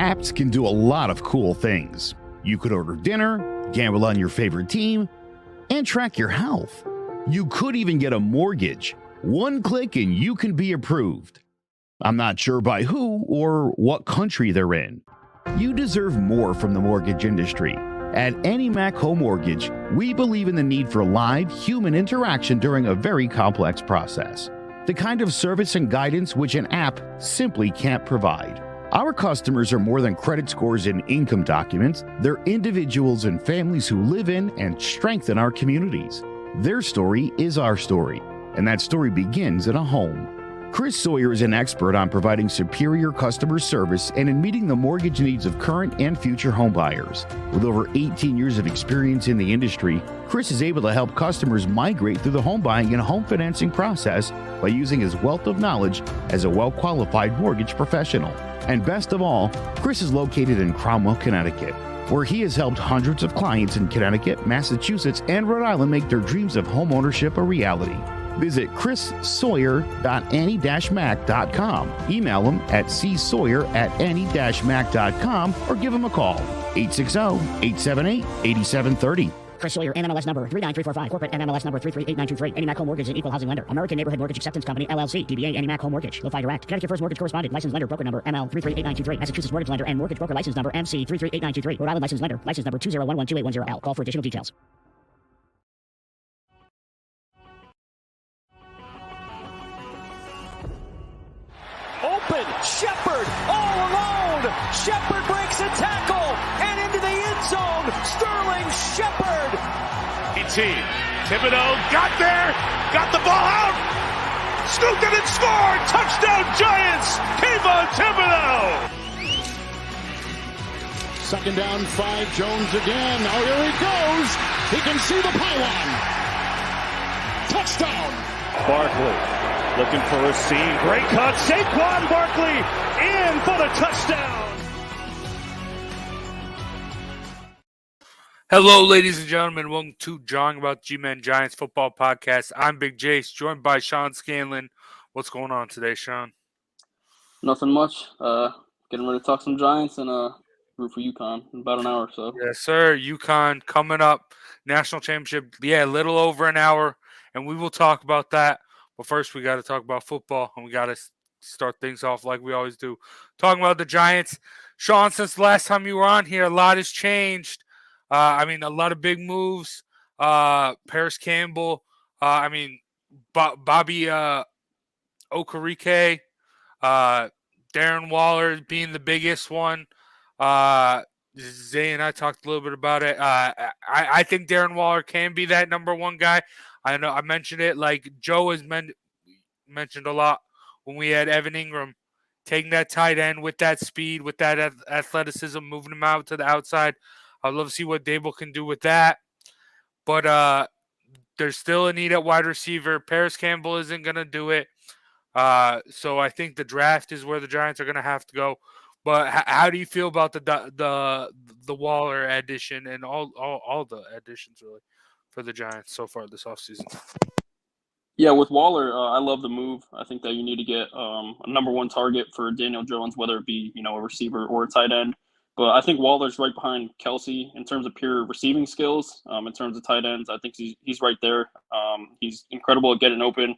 Apps can do a lot of cool things. You could order dinner, gamble on your favorite team, and track your health. You could even get a mortgage. One click and you can be approved. I'm not sure by who or what country they're in. You deserve more from the mortgage industry. At AnyMac Home Mortgage, we believe in the need for live human interaction during a very complex process. The kind of service and guidance which an app simply can't provide. Our customers are more than credit scores and income documents. They're individuals and families who live in and strengthen our communities. Their story is our story, and that story begins in a home. Chris Sawyer is an expert on providing superior customer service and in meeting the mortgage needs of current and future home buyers. With over 18 years of experience in the industry, Chris is able to help customers migrate through the home buying and home financing process by using his wealth of knowledge as a well-qualified mortgage professional. And best of all, Chris is located in Cromwell, Connecticut, where he has helped hundreds of clients in Connecticut, Massachusetts, and Rhode Island make their dreams of home ownership a reality. Visit chrissawyer.any-mac.com. Email him at csawyer@any-mac.com or give him a call, 860-878-8730. Chris Sawyer, NMLS number 39345, corporate NMLS number 338923. AnyMac Home Mortgage is an equal housing lender. American Neighborhood Mortgage Acceptance Company, LLC. DBA AnyMac Home Mortgage. Lo-Fi Direct. Connecticut First Mortgage Correspondent. License Lender. Broker number ML 338923. Massachusetts Mortgage Lender and Mortgage Broker License number MC 338923. Rhode Island License Lender. License number 201128110L. Call for additional details. Open, Shepard, all alone. Shepard breaks a tackle and into the end zone. Sterling Shepard. Thibodeau got there, got the ball out, scooped it and scored. Touchdown Giants. Kayvon Thibodeau. Second down, 5. Jones again. Oh, here he goes. He can see the pylon. Touchdown. Barkley. Looking for a seam. Great cut. Saquon Barkley in for the touchdown. Hello, ladies and gentlemen. Welcome to Jawing About G-Men Giants Football Podcast. I'm Big Jace, joined by Sean Scanlon. What's going on today, Sean? Nothing much. Getting ready to talk some Giants and root for UConn in about an hour or so. Yes, sir. UConn coming up. National championship. Yeah, a little over an hour, and we will talk about that. But first, we got to talk about football, and we got to start things off like we always do. Talking about the Giants. Sean, since the last time you were on here, a lot has changed. A lot of big moves. Paris Campbell. Bobby Okereke. Darren Waller being the biggest one. Zay and I talked a little bit about it. I think Darren Waller can be that number one guy. I know I mentioned it, like Joe has mentioned a lot when we had Evan Ingram taking that tight end with that speed, with that athleticism, moving him out to the outside. I'd love to see what Dable can do with that. But there's still a need at wide receiver. Paris Campbell isn't going to do it. So I think the draft is where the Giants are going to have to go. But how do you feel about the Waller addition and all the additions really for the Giants so far this offseason? Yeah, with Waller, I love the move. I think that you need to get a number one target for Daniel Jones, whether it be a receiver or a tight end. But I think Waller's right behind Kelsey in terms of pure receiving skills. In terms of tight ends, I think he's right there. He's incredible at getting open,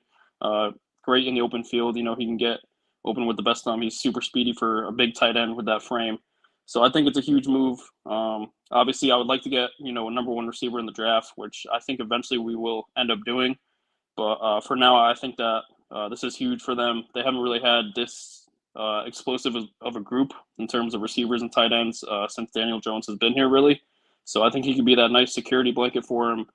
great in the open field. He can get open with the best thumb. He's super speedy for a big tight end with that frame. So I think it's a huge move. Obviously, I would like to get, a number one receiver in the draft, which I think eventually we will end up doing. But for now, I think that this is huge for them. They haven't really had this explosive of a group in terms of receivers and tight ends since Daniel Jones has been here, really. So I think he could be that nice security blanket for him,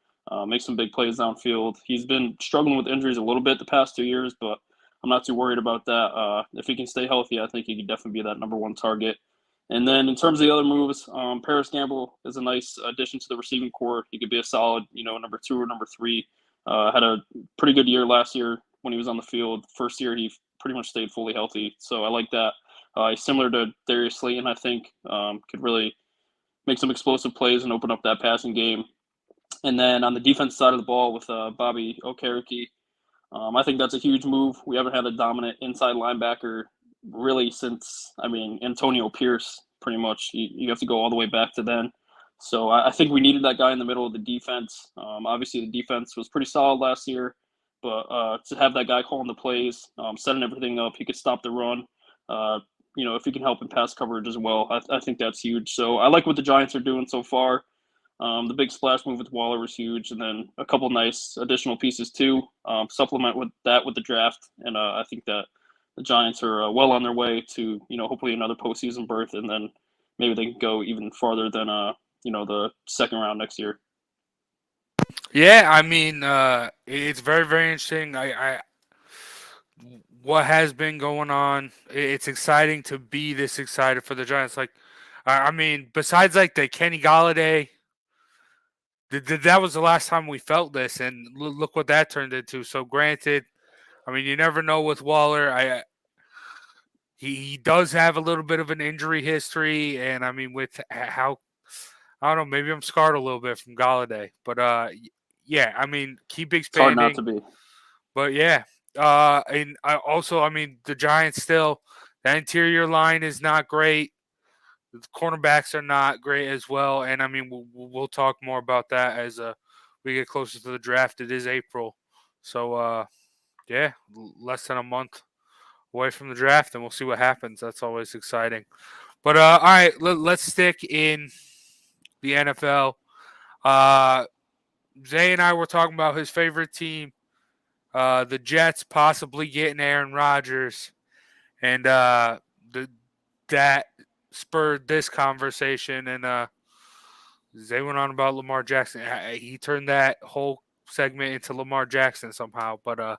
make some big plays downfield. He's been struggling with injuries a little bit the past 2 years, but I'm not too worried about that. If he can stay healthy, I think he could definitely be that number one target. And then in terms of the other moves, Paris Campbell is a nice addition to the receiving corps. He could be a solid, number 2 or number 3. Had a pretty good year last year when he was on the field. First year, he pretty much stayed fully healthy. So I like that. He's similar to Darius Slayton, I think. Could really make some explosive plays and open up that passing game. And then on the defense side of the ball with Bobby Okereke, I think that's a huge move. We haven't had a dominant inside linebacker really since, Antonio Pierce. pretty much. You have to go all the way back to then. So I think we needed that guy in the middle of the defense. Obviously, the defense was pretty solid last year, but to have that guy calling the plays, setting everything up, he could stop the run. If he can help in pass coverage as well, I think that's huge. So I like what the Giants are doing so far. The big splash move with Waller was huge, and then a couple nice additional pieces too. Supplement with the draft, and I think that the Giants are well on their way to hopefully another postseason berth, and then maybe they can go even farther than the second round next year. Yeah, I mean, it's very, very interesting. What has been going on? It's exciting to be this excited for the Giants. Like, I mean, besides like the Kenny Galladay, that was the last time we felt this, and look what that turned into. So, granted, I mean, you never know with Waller. He does have a little bit of an injury history, and I mean, with how I don't know, maybe I'm scarred a little bit from Galladay, but yeah, I mean, keep expanding. It's hard not to be. But yeah, and I mean, the Giants still, the interior line is not great. The cornerbacks are not great as well, and I mean, we'll talk more about that as we get closer to the draft. It is April, so yeah, less than a month away from the draft, and we'll see what happens. That's always exciting. But all right, let's stick in the NFL. Zay and I were talking about his favorite team, the Jets, possibly getting Aaron Rodgers, and that spurred this conversation. And Zay went on about Lamar Jackson. He turned that whole segment into Lamar Jackson somehow. But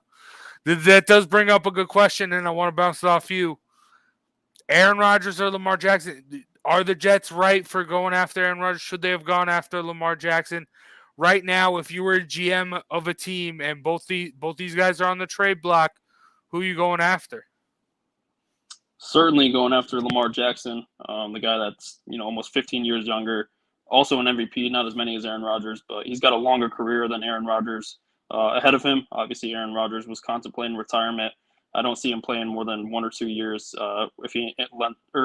that does bring up a good question, and I want to bounce it off you. Aaron Rodgers or Lamar Jackson? Are the Jets right for going after Aaron Rodgers? Should they have gone after Lamar Jackson? Right now, if you were a GM of a team and both these guys are on the trade block, who are you going after? Certainly going after Lamar Jackson, the guy that's almost 15 years younger, also an MVP, not as many as Aaron Rodgers, but he's got a longer career than Aaron Rodgers ahead of him. Obviously, Aaron Rodgers was contemplating retirement. I don't see him playing more than 1 or 2 years if he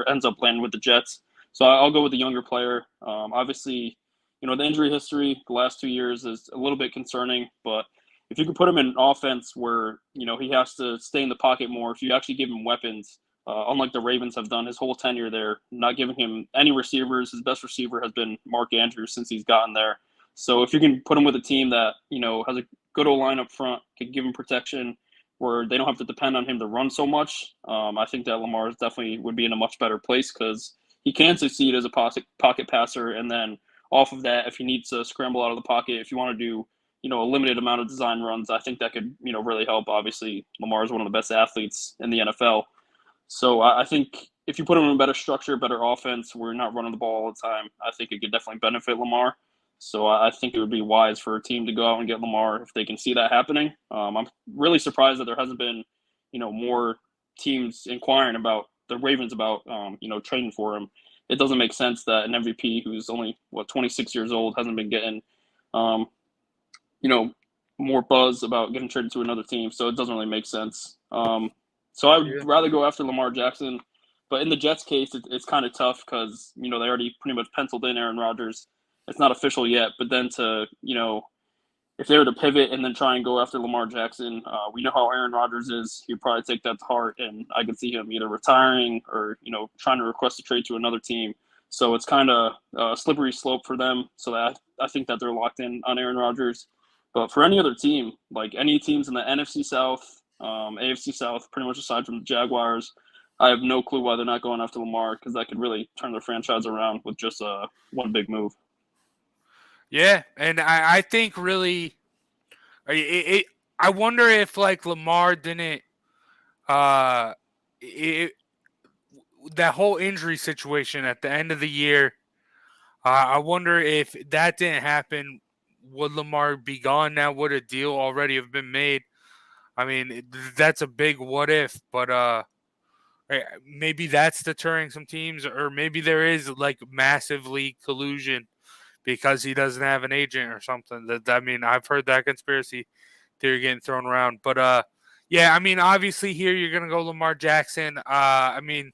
ends up playing with the Jets. So I'll go with the younger player. Obviously, the injury history the last 2 years is a little bit concerning, but if you could put him in an offense where, he has to stay in the pocket more, if you actually give him weapons, unlike the Ravens have done his whole tenure there, not giving him any receivers. His best receiver has been Mark Andrews since he's gotten there. So if you can put him with a team that, has a good old line up front, can give him protection where they don't have to depend on him to run so much, I think that Lamar definitely would be in a much better place because he can succeed as a pocket passer. And then off of that, if he needs to scramble out of the pocket, if you want to do, a limited amount of design runs, I think that could, really help. Obviously, Lamar is one of the best athletes in the NFL. So I think if you put him in a better structure, better offense, where you're not running the ball all the time, I think it could definitely benefit Lamar. So I think it would be wise for a team to go out and get Lamar if they can see that happening. I'm really surprised that there hasn't been, more teams inquiring about the Ravens about, trading for him. It doesn't make sense that an MVP who's only 26 years old hasn't been getting, more buzz about getting traded to another team. So it doesn't really make sense. So I would rather go after Lamar Jackson. But in the Jets case, it's kind of tough because, they already pretty much penciled in Aaron Rodgers. It's not official yet. But then to, if they were to pivot and then try and go after Lamar Jackson, we know how Aaron Rodgers is. He'd probably take that to heart. And I could see him either retiring or, trying to request a trade to another team. So it's kind of a slippery slope for them. So that I think that they're locked in on Aaron Rodgers. But for any other team, like any teams in the NFC South, AFC South, pretty much aside from the Jaguars, I have no clue why they're not going after Lamar because that could really turn their franchise around with just one big move. Yeah, and I think really, I wonder if like Lamar didn't, that whole injury situation at the end of the year, I wonder if that didn't happen, would Lamar be gone now? Would a deal already have been made? I mean, that's a big what if, but maybe that's deterring some teams, or maybe there is like massive league collusion because he doesn't have an agent or something. I mean, I've heard that conspiracy theory getting thrown around, but yeah, I mean, obviously here you're gonna go Lamar Jackson. I mean,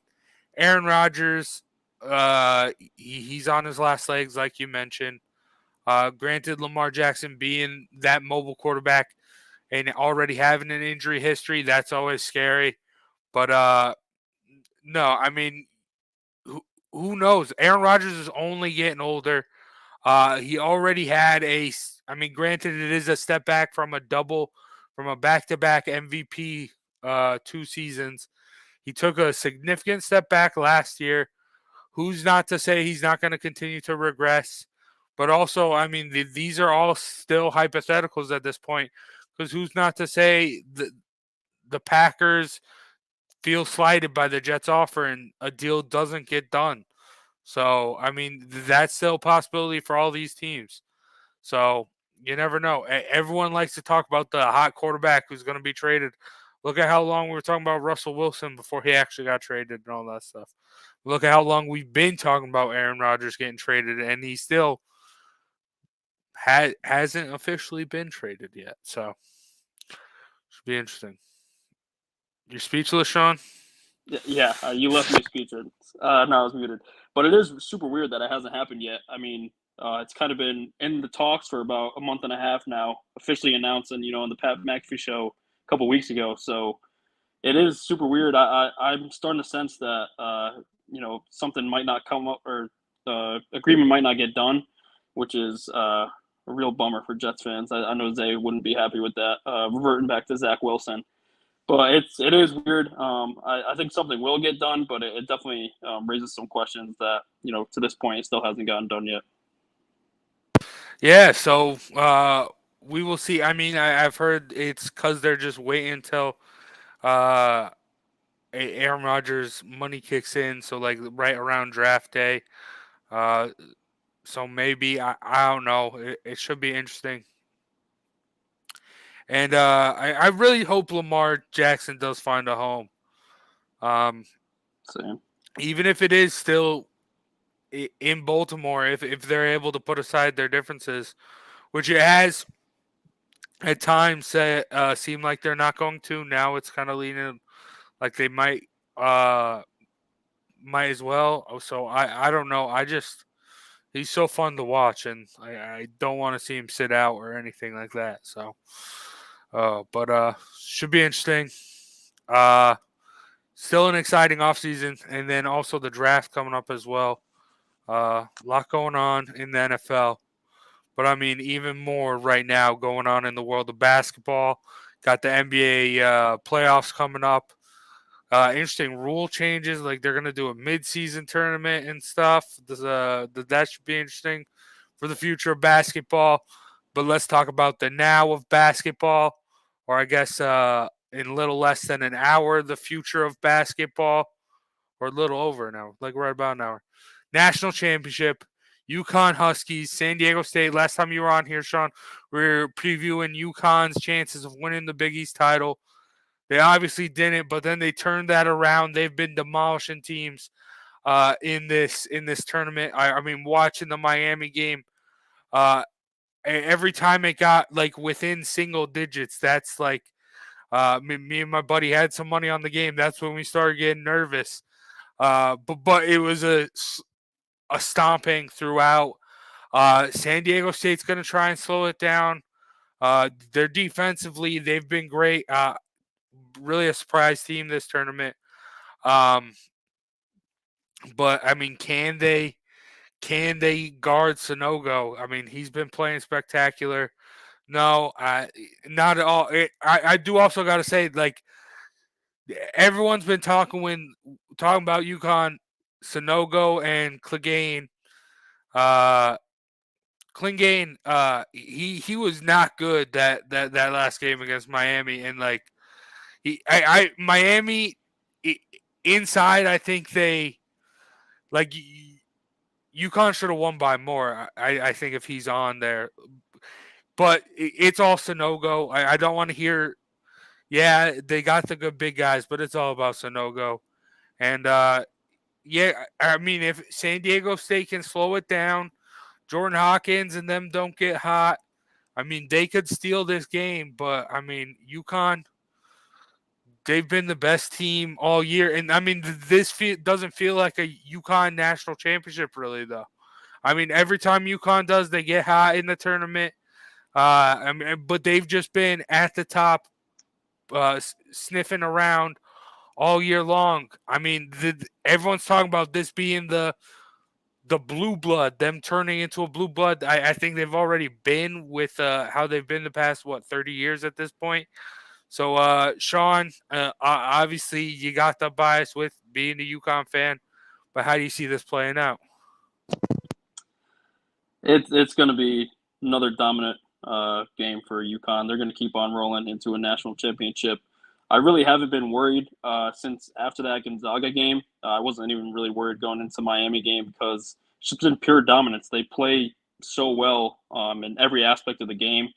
Aaron Rodgers, He's on his last legs, like you mentioned. Granted, Lamar Jackson being that mobile quarterback and already having an injury history, that's always scary. But no, I mean, who knows? Aaron Rodgers is only getting older. He already had I mean, granted, it is a step back from a back-to-back MVP 2 seasons. He took a significant step back last year. Who's not to say he's not going to continue to regress? But also, I mean, these are all still hypotheticals at this point, because who's not to say the Packers feel slighted by the Jets' offer and a deal doesn't get done. So, I mean, that's still a possibility for all these teams. So, you never know. Everyone likes to talk about the hot quarterback who's going to be traded. Look at how long we were talking about Russell Wilson before he actually got traded and all that stuff. Look at how long we've been talking about Aaron Rodgers getting traded, and he still hasn't officially been traded yet. So, should be interesting. You're speechless, Sean? Yeah, you left me speechless. No, I was muted. But it is super weird that it hasn't happened yet. I mean, it's kind of been in the talks for about a month and a half now, officially announced, and on the Pat McAfee show a couple weeks ago. So it is super weird. I'm starting to sense that something might not come up, or the agreement might not get done, which is a real bummer for Jets fans. I know Zay wouldn't be happy with that. Reverting back to Zach Wilson. But it is weird. I think something will get done, but it definitely raises some questions that to this point it still hasn't gotten done yet. Yeah, so we will see. I mean, I've heard it's because they're just waiting until Aaron Rodgers' money kicks in, so like right around draft day. So maybe I don't know. It should be interesting. And I really hope Lamar Jackson does find a home. Same. Even if it is still in Baltimore, if they're able to put aside their differences, which it has at times seemed like they're not going to. Now it's kind of leaning like they might as well. So I don't know. He's so fun to watch, and I don't want to see him sit out or anything like that. So, but should be interesting. Still an exciting offseason, and then also the draft coming up as well. A lot going on in the NFL. But I mean, even more right now going on in the world of basketball. Got the NBA playoffs coming up. Interesting rule changes, like they're gonna do a mid-season tournament and stuff. That should be interesting for the future of basketball. But let's talk about the now of basketball, or I guess in a little less than an hour, the future of basketball, or a little over an hour, like right about an hour. National championship, UConn Huskies, San Diego State. Last time you were on here, Sean, we were previewing UConn's chances of winning the Big East title. They obviously didn't, but then they turned that around. They've been demolishing teams in this tournament. I mean, watching the Miami game, every time it got like within single digits, that's like me and my buddy had some money on the game. That's when we started getting nervous. But it was a stomping throughout. San Diego State's going to try and slow it down. They're defensively, they've been great. Really a surprise team this tournament. But I mean, can they guard Sonogo? I mean, he's been playing spectacular. No, not at all. I do also got to say, like, everyone's been talking about UConn, Sonogo, and Clegane. Clegane, he was not good that last game against Miami, and like Miami inside, I think they like UConn should have won by more. I think if he's on there, but it's all Sonogo. I don't want to hear. Yeah, they got the good big guys, but it's all about Sonogo. And yeah, I mean, if San Diego State can slow it down, Jordan Hawkins and them don't get hot, I mean, they could steal this game. But I mean, UConn, they've been the best team all year. And, I mean, this doesn't feel like a UConn national championship really, though. I mean, every time UConn does, they get hot in the tournament. But they've just been at the top, sniffing around all year long. I mean, everyone's talking about this being the blue blood, them turning into a blue blood. I think they've already been with how they've been the past, 30 years at this point. So, Sean, obviously you got the bias with being a UConn fan, but how do you see this playing out? It's going to be another dominant game for UConn. They're going to keep on rolling into a national championship. I really haven't been worried since after that Gonzaga game. I wasn't even really worried going into Miami game because it's just been pure dominance. They play so well in every aspect of the game.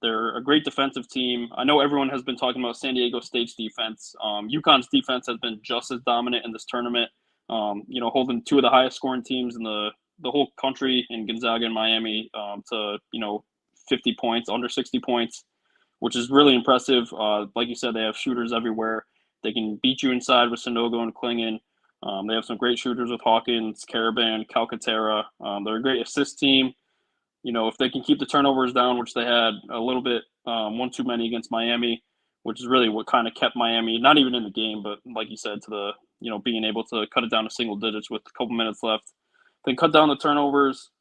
They're a great defensive team. I know everyone has been talking about San Diego State's defense. UConn's defense has been just as dominant in this tournament. Holding two of the highest scoring teams in the whole country in Gonzaga and Miami to 50 points, under 60 points, which is really impressive. Like you said, they have shooters everywhere. They can beat you inside with Sanogo and Klingon. They have some great shooters with Hawkins, Caravan, Calcaterra. They're a great assist team. If they can keep the turnovers down, which they had a little bit, one too many against Miami, which is really what kind of kept Miami, not even in the game, but like you said, to the, being able to cut it down to single digits with a couple minutes left. Then cut down the turnovers,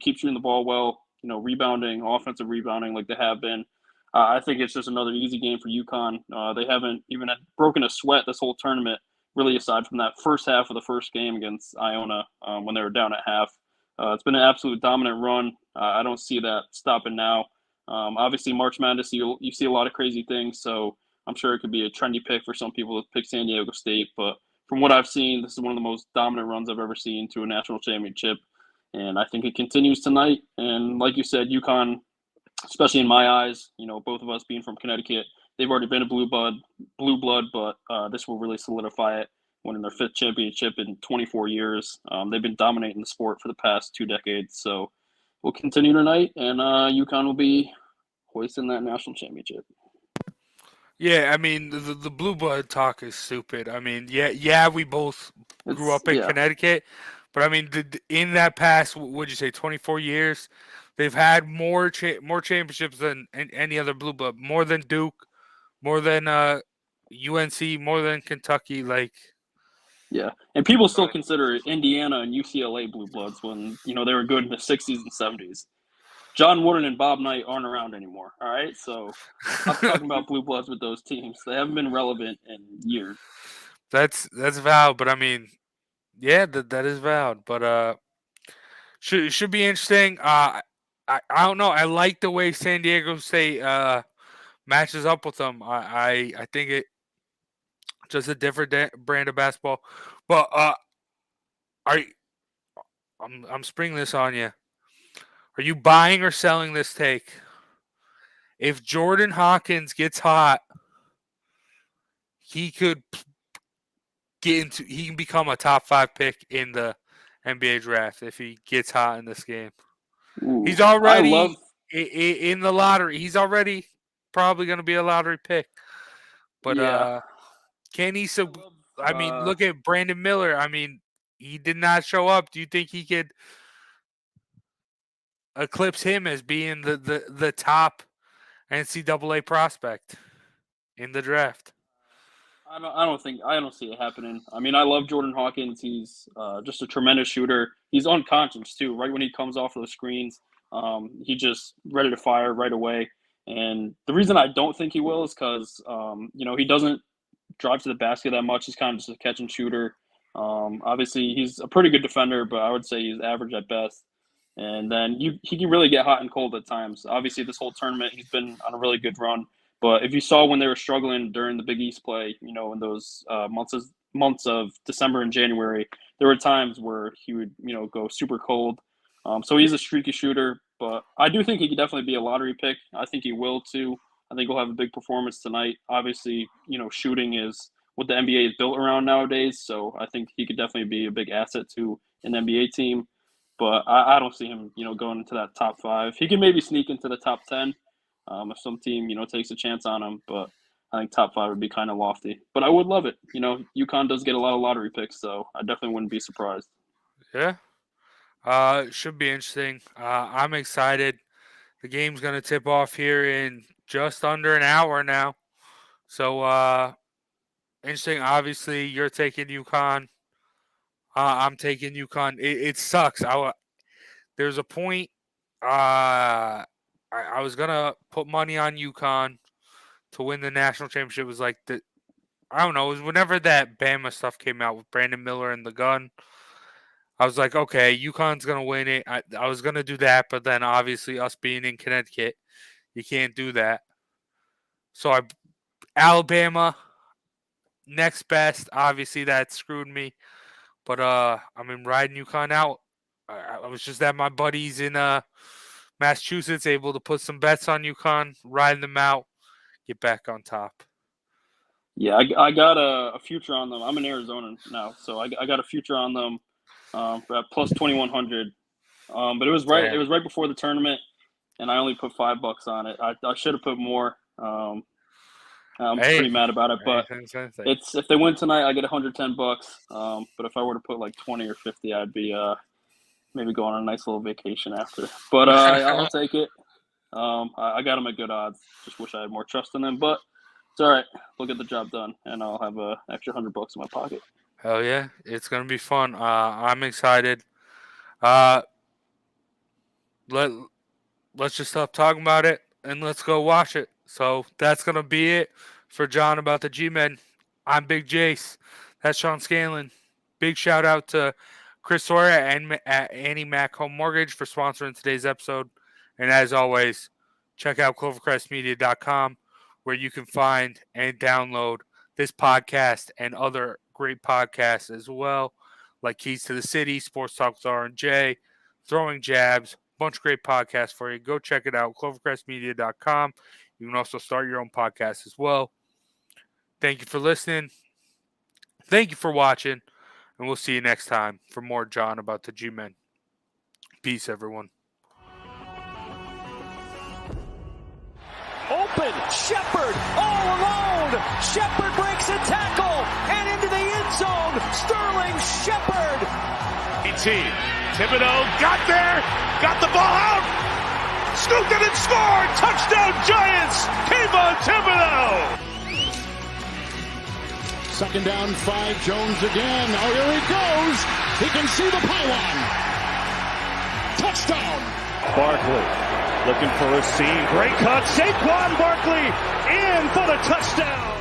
keep shooting the ball well, rebounding, offensive rebounding like they have been. I think it's just another easy game for UConn. They haven't even broken a sweat this whole tournament, really, aside from that first half of the first game against Iona when they were down at half. It's been an absolute dominant run. I don't see that stopping now. Obviously, March Madness, you see a lot of crazy things, so I'm sure it could be a trendy pick for some people to pick San Diego State. But from what I've seen, this is one of the most dominant runs I've ever seen to a national championship, and I think it continues tonight. And like you said, UConn, especially in my eyes, both of us being from Connecticut, they've already been a blue blood, but this will really solidify it. Winning their 5th championship in 24 years. They've been dominating the sport for the past 2 decades. So we'll continue tonight, and UConn will be hoisting that national championship. Yeah, I mean, the blue blood talk is stupid. I mean, yeah, we both grew up in Connecticut, but I mean, in that past, what'd you say, 24 years, they've had more championships than any other blue blood, more than Duke, more than UNC, more than Kentucky, like. Yeah, and people still consider Indiana and UCLA blue bloods when they were good in the 60s and 70s. John Wooden and Bob Knight aren't around anymore. All right, so I'm talking about blue bloods with those teams. They haven't been relevant in years. That's valid, but I mean, yeah, that is valid. But should be interesting. I don't know. I like the way San Diego State matches up with them. I think it just a different brand of basketball. But I'm springing this on you. Are you buying or selling this take? If Jordan Hawkins gets hot, he could he can become a top 5 pick in the NBA draft if he gets hot in this game. Ooh, he's already in the lottery. He's already probably going to be a lottery pick. But can he? I mean, look at Brandon Miller. I mean, he did not show up. Do you think he could eclipse him as being the top NCAA prospect in the draft? I don't see it happening. I mean, I love Jordan Hawkins. He's just a tremendous shooter. He's unconscious too. Right when he comes off of the screens, he just ready to fire right away. And the reason I don't think he will is because he doesn't drive to the basket that much. He's kind of just a catch and shooter. Obviously, he's a pretty good defender, but I would say he's average at best. And then he can really get hot and cold at times. Obviously, this whole tournament, he's been on a really good run. But if you saw when they were struggling during the Big East play, in those months of December and January, there were times where he would, go super cold. So he's a streaky shooter, but I do think he could definitely be a lottery pick. I think he will too. I think he'll have a big performance tonight. Obviously, shooting is what the NBA is built around nowadays. So I think he could definitely be a big asset to an NBA team. But I don't see him, going into that top 5. He can maybe sneak into the top 10 if some team, takes a chance on him. But I think top 5 would be kind of lofty. But I would love it. You know, UConn does get a lot of lottery picks, so I definitely wouldn't be surprised. Yeah. Should be interesting. I'm excited. The game's going to tip off here in just under an hour now. So, interesting. Obviously, you're taking UConn. I'm taking UConn. It sucks. There's a point. I was going to put money on UConn to win the national championship. It was like I don't know. It was whenever that Bama stuff came out with Brandon Miller and the gun. I was like, okay, UConn's going to win it. I was going to do that, but then obviously us being in Connecticut, you can't do that. So Alabama, next best. Obviously, that screwed me. But, riding UConn out. I was just at my buddies in Massachusetts, able to put some bets on UConn, riding them out, get back on top. Yeah, I got a future on them. I'm in Arizona now, so I got a future on them. At plus 2,100, but it was right. It was right before the tournament, and I only put $5 on it. I should have put more. I'm pretty mad about it, but it's if they win tonight, I get $110. But if I were to put like 20 or 50, I'd be maybe go on a nice little vacation after. But I'll take it. I got them at good odds. Just wish I had more trust in them, but it's all right. We'll get the job done, and I'll have an extra $100 in my pocket. Hell yeah, it's gonna be fun. I'm excited. Let's just stop talking about it and let's go watch it. So that's gonna be it for John about the G-Men. I'm Big Jace. That's Sean Scanlon. Big shout out to Chris Sawyer and Annie Mac Home Mortgage for sponsoring today's episode. And as always, check out ClovercrestMedia.com where you can find and download this podcast and other great podcasts as well, like Keys to the City, Sports Talk with R&J, Throwing Jabs, bunch of great podcasts for you. Go check it out, clovercrestmedia.com. You can also start your own podcast as well. Thank you for listening. Thank you for watching, and we'll see you next time for more John about the G-Men. Peace, everyone. Open, Shepard, all alone. Shepard breaks a tackle and into the end zone. Sterling Shepard. Thibodeau got there, got the ball out, scooped it and scored. Touchdown Giants. Kayvon Thibodeau. Second down, 5. Jones again. Oh, here he goes. He can see the pylon. Touchdown. Barkley looking for a seam. Great cut. Saquon Barkley in for the touchdown.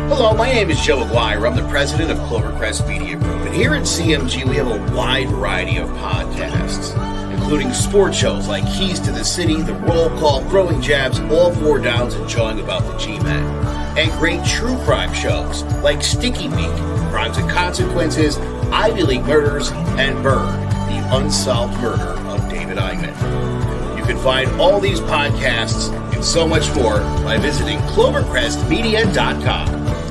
Hello, my name is Joe Aguirre. I'm the president of Clovercrest Media Group. And here at CMG, we have a wide variety of podcasts, including sports shows like Keys to the City, The Roll Call, Throwing Jabs, All Four Downs, and Jawing About the G-Men. And great true crime shows like Sticky Week, Crimes and Consequences, Ivy League Murders, and Bird, the unsolved murder of David Eichmann. You can find all these podcasts and so much more by visiting ClovercrestMedia.com.